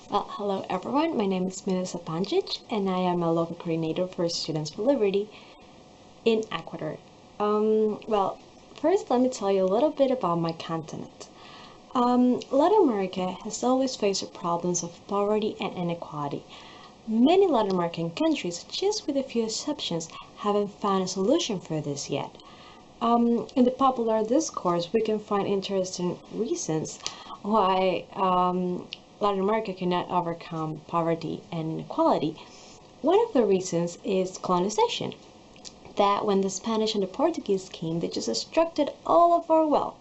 Well, hello everyone. My name is Melissa Pancic, and I am a local coordinator for Students for Liberty in Ecuador. First, let me tell you a little bit about my continent. Latin America has always faced the problems of poverty and inequality. Many Latin American countries, just with a few exceptions, haven't found a solution for this yet. In the popular discourse, we can find interesting reasons why Latin America cannot overcome poverty and inequality. One of the reasons is colonization, that when the Spanish and the Portuguese came, they just extracted all of our wealth,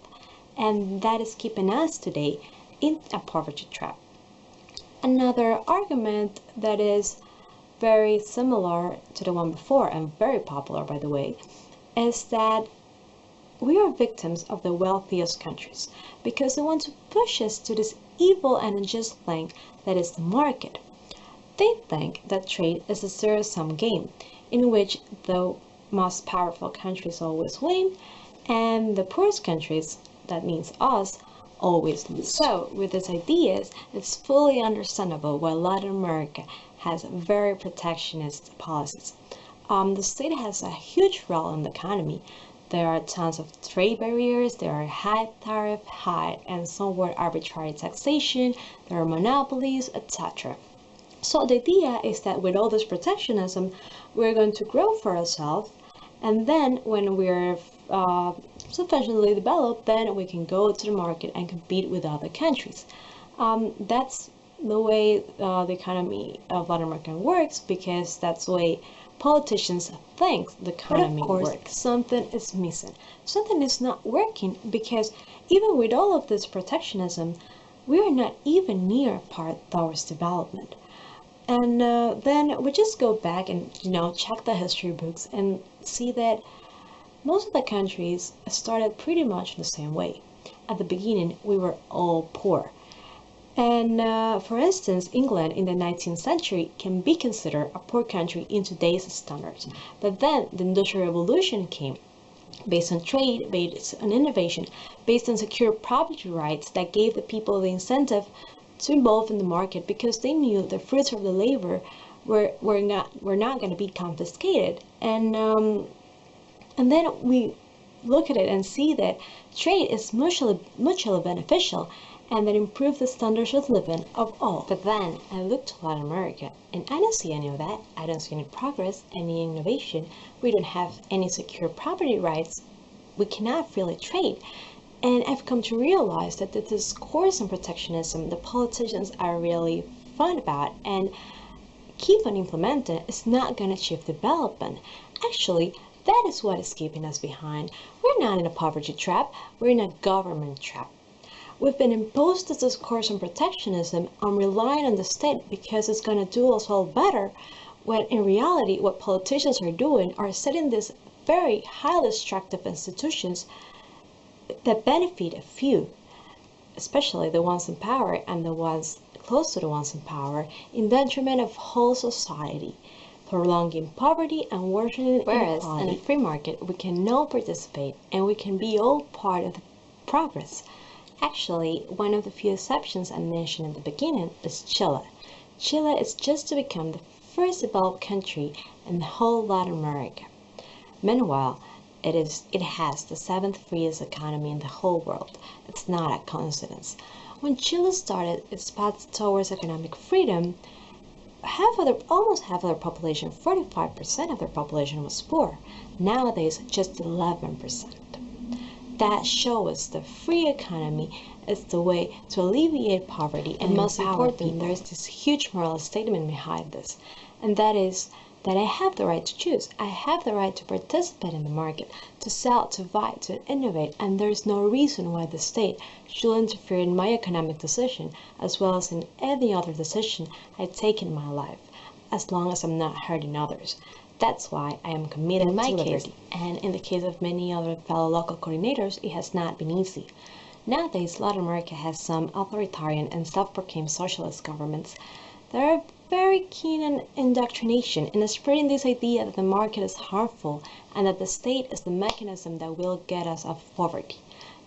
and that is keeping us today in a poverty trap. Another argument that is very similar to the one before, and very popular by the way, is that we are victims of the wealthiest countries because they want to push us to this evil and unjust thing that is the market. They think that trade is a zero-sum game in which the most powerful countries always win and the poorest countries, that means us, always lose. So, with these ideas, it's fully understandable why Latin America has very protectionist policies. The state has a huge role in the economy. There are tons of trade barriers, there are high tariff, high and somewhat arbitrary taxation, there are monopolies, etc. So the idea is that with all this protectionism, we're going to grow for ourselves, and then when we're sufficiently developed, then we can go to the market and compete with other countries. That's the way the economy of Latin America works, because that's the way politicians think the economy works. Something is missing. Something is not working because even with all of this protectionism, we are not even near a path towards development. And then we just go back and check the history books and see that most of the countries started pretty much in the same way. At the beginning, we were all poor. And for instance, England in the 19th century can be considered a poor country in today's standards. But then the Industrial Revolution came, based on trade, based on innovation, based on secure property rights that gave the people the incentive to involve in the market because they knew the fruits of the labor were not going to be confiscated. And then we look at it and see that trade is mutually beneficial and that improve the standards of living of all. But then I look to Latin America and I don't see any of that. I don't see any progress, any innovation. We don't have any secure property rights. We cannot really trade. And I've come to realize that the discourse on protectionism the politicians are really fond about and keep on implementing is not going to achieve development. Actually, that is what is keeping us behind. We're not in a poverty trap, we're in a government trap. We've been imposed this discourse on protectionism, on relying on the state because it's going to do us all better, when in reality what politicians are doing are setting these very highly extractive institutions that benefit a few, especially the ones in power and the ones close to the ones in power, in detriment of whole society, prolonging poverty and worsening inequality. Whereas in a free market, we can all participate and we can be all part of the progress. Actually, one of the few exceptions I mentioned at the beginning is Chile. Chile is just to become the first developed country in the whole Latin America. Meanwhile, it has the seventh freest economy in the whole world. It's not a coincidence. When Chile started its path towards economic freedom, almost half of their population, 45% of their population was poor. Nowadays, just 11%. That shows the free economy is the way to alleviate poverty, and most important, there is this huge moral statement behind this, and that is that I have the right to choose. I have the right to participate in the market, to sell, to buy, to innovate, and there is no reason why the state should interfere in my economic decision as well as in any other decision I take in my life, as long as I'm not hurting others. That's why I am committed to liberty. And in the case of many other fellow local coordinators, it has not been easy. Nowadays, Latin America has some authoritarian and self-proclaimed socialist governments that are very keen on indoctrination and spreading this idea that the market is harmful and that the state is the mechanism that will get us out of poverty.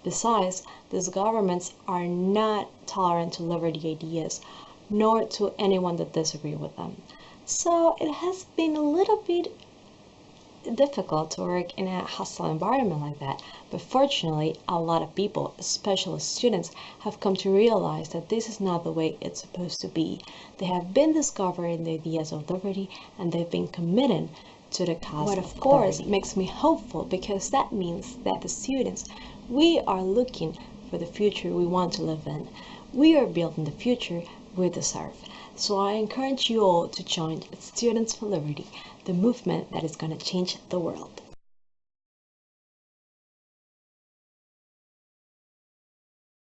Besides, these governments are not tolerant to liberty ideas nor to anyone that disagree with them. So it has been a little bit difficult to work in a hostile environment like that, but fortunately a lot of people, especially students, have come to realize that this is not the way it's supposed to be. They have been discovering the ideas of liberty and they've been committed to the cause. What of course makes me hopeful, because that means that the students, we are looking for the future we want to live in. We are building the future we deserve. So I encourage you all to join Students for Liberty, the movement that is going to change the world.